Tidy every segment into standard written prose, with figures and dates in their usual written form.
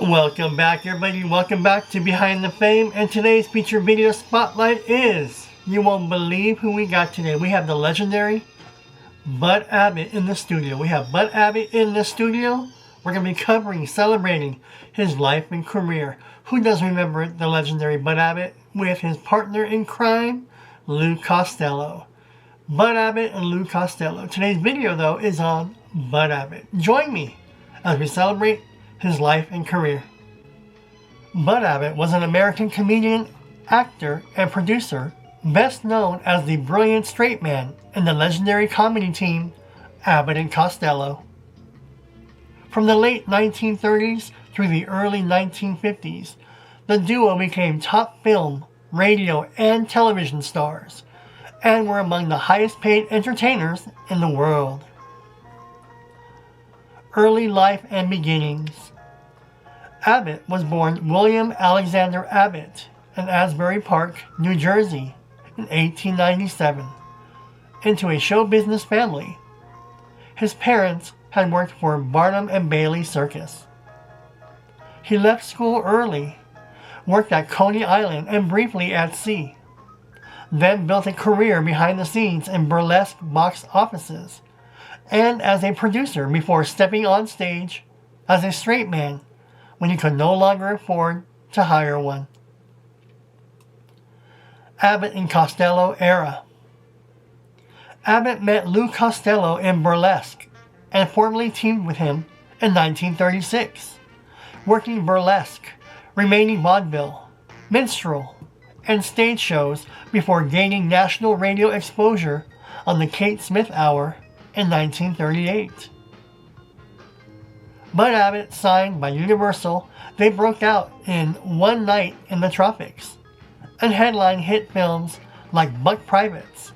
Welcome back, everybody. Welcome back to Behind the Fame. And today's featured video spotlight is, you won't believe who we got today. We have the legendary Bud Abbott in the studio. We're going to be covering, celebrating his life and career. Who doesn't remember the legendary Bud Abbott with his partner in crime, Lou Costello? Bud Abbott and Lou Costello. Today's video, though, is on Bud Abbott. Join me as we celebrate his life and career. Bud Abbott was an American comedian, actor, and producer, best known as the brilliant straight man in the legendary comedy team Abbott and Costello. From the late 1930s through the early 1950s, the duo became top film, radio, and television stars, and were among the highest paid entertainers in the world. Early life and beginnings. Abbott was born William Alexander Abbott in Asbury Park, New Jersey in 1897, into a show business family. His parents had worked for Barnum and Bailey Circus. He left school early, worked at Coney Island and briefly at sea, then built a career behind the scenes in burlesque box offices and as a producer before stepping on stage as a straight man when he could no longer afford to hire one. Abbott and Costello era. Abbott met Lou Costello in burlesque and formally teamed with him in 1936, working burlesque, remaining vaudeville, minstrel, and stage shows before gaining national radio exposure on the Kate Smith Hour in 1938. Bud Abbott signed by Universal, they broke out in One Night in the Tropics and headlined hit films like Buck Privates,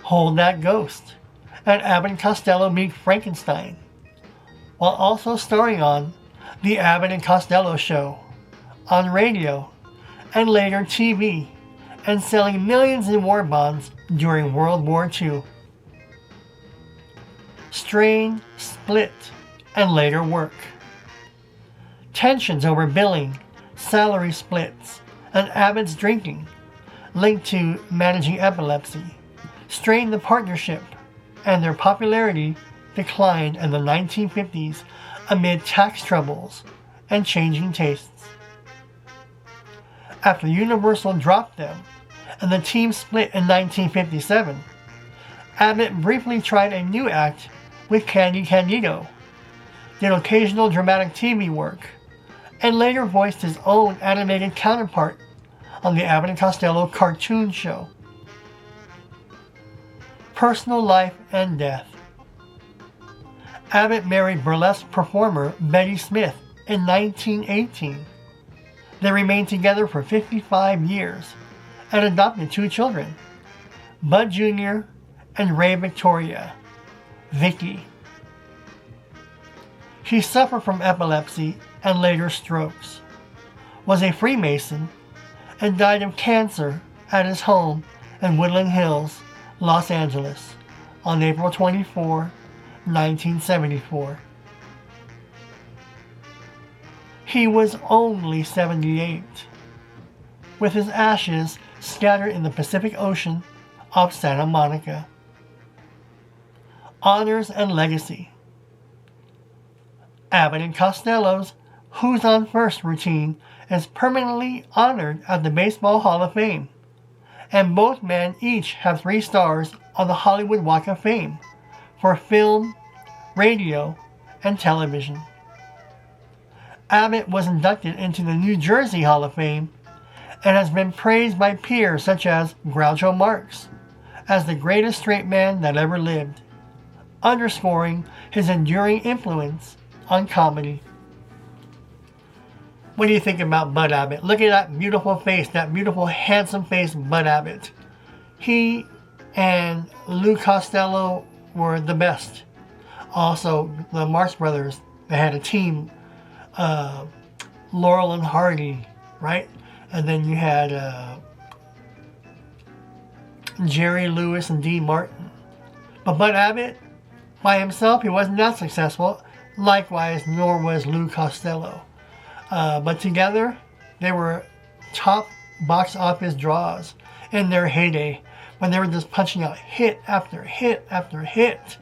Hold That Ghost, and Abbott and Costello Meet Frankenstein, while also starring on The Abbott and Costello Show, on radio, and later TV, and selling millions in war bonds during World War II. Strain, split, and later work. Tensions over billing, salary splits, and Abbott's drinking, linked to managing epilepsy, strained the partnership, and their popularity declined in the 1950s amid tax troubles and changing tastes. After Universal dropped them and the team split in 1957, Abbott briefly tried a new act with Candy Candido, did occasional dramatic TV work, and later voiced his own animated counterpart on the Abbott and Costello cartoon show. Personal life and death. Abbott married burlesque performer Betty Smith in 1918. They remained together for 55 years and adopted 2 children, Bud Jr. and Ray Victoria, Vicky. He suffered from epilepsy and later strokes, was a Freemason, and died of cancer at his home in Woodland Hills, Los Angeles, on April 24, 1974. He was only 78, with his ashes scattered in the Pacific Ocean off Santa Monica. Honors and legacy. Abbott and Costello's Who's on First routine is permanently honored at the Baseball Hall of Fame, and both men each have 3 stars on the Hollywood Walk of Fame for film, radio, and television. Abbott was inducted into the New Jersey Hall of Fame and has been praised by peers such as Groucho Marx as the greatest straight man that ever lived, underscoring his enduring influence on comedy. What do you think about Bud Abbott? Look at that beautiful face, that beautiful, handsome face, Bud Abbott. He and Lou Costello were the best. Also, the Marx Brothers, they had a team, Laurel and Hardy, right? And then you had Jerry Lewis and Dean Martin. But Bud Abbott, by himself, he wasn't that successful. Likewise, nor was Lou Costello. But together, they were top box office draws in their heyday when they were just punching out hit after hit after hit.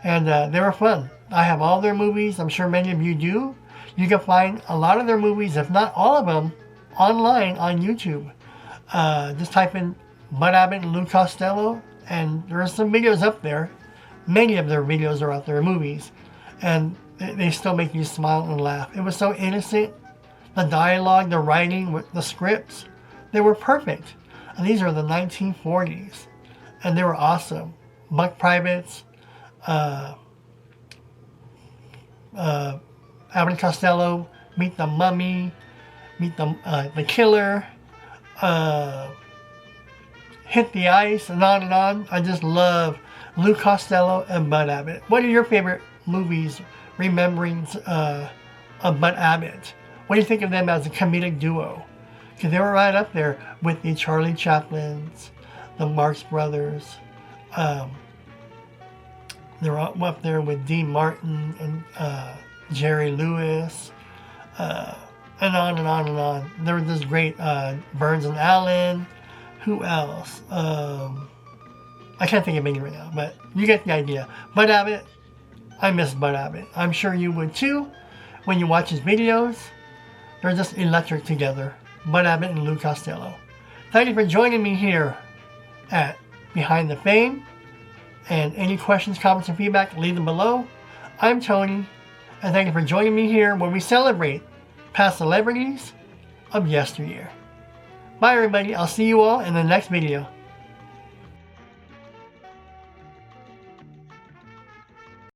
And they were fun. I have all their movies. I'm sure many of you do. You can find a lot of their movies, if not all of them, online on YouTube. Just type in Bud Abbott and Lou Costello, and there are some videos up there. Many of their videos are out there, movies. And they still make you smile and laugh. It was so innocent. The dialogue, the writing, the scripts, they were perfect. And these are the 1940s. And they were awesome. Buck Privates, Abbott and Costello, Meet the Mummy, Meet the Killer, Hit the Ice, and on and on. I just love Lou Costello and Bud Abbott. What are your favorite movies, rememberings of Bud Abbott? What do you think of them as a comedic duo? Because they were right up there with the Charlie Chaplins, the Marx Brothers. They were up there with Dean Martin and Jerry Lewis, and on and on and on. There was this great Burns and Allen. Who else? I can't think of any right now, but you get the idea. Bud Abbott, I miss Bud Abbott. I'm sure you would too when you watch his videos. They're just electric together. Bud Abbott and Lou Costello. Thank you for joining me here at Behind the Fame. And any questions, comments, and feedback, leave them below. I'm Tony, and thank you for joining me here where we celebrate past celebrities of yesteryear. Bye everybody, I'll see you all in the next video.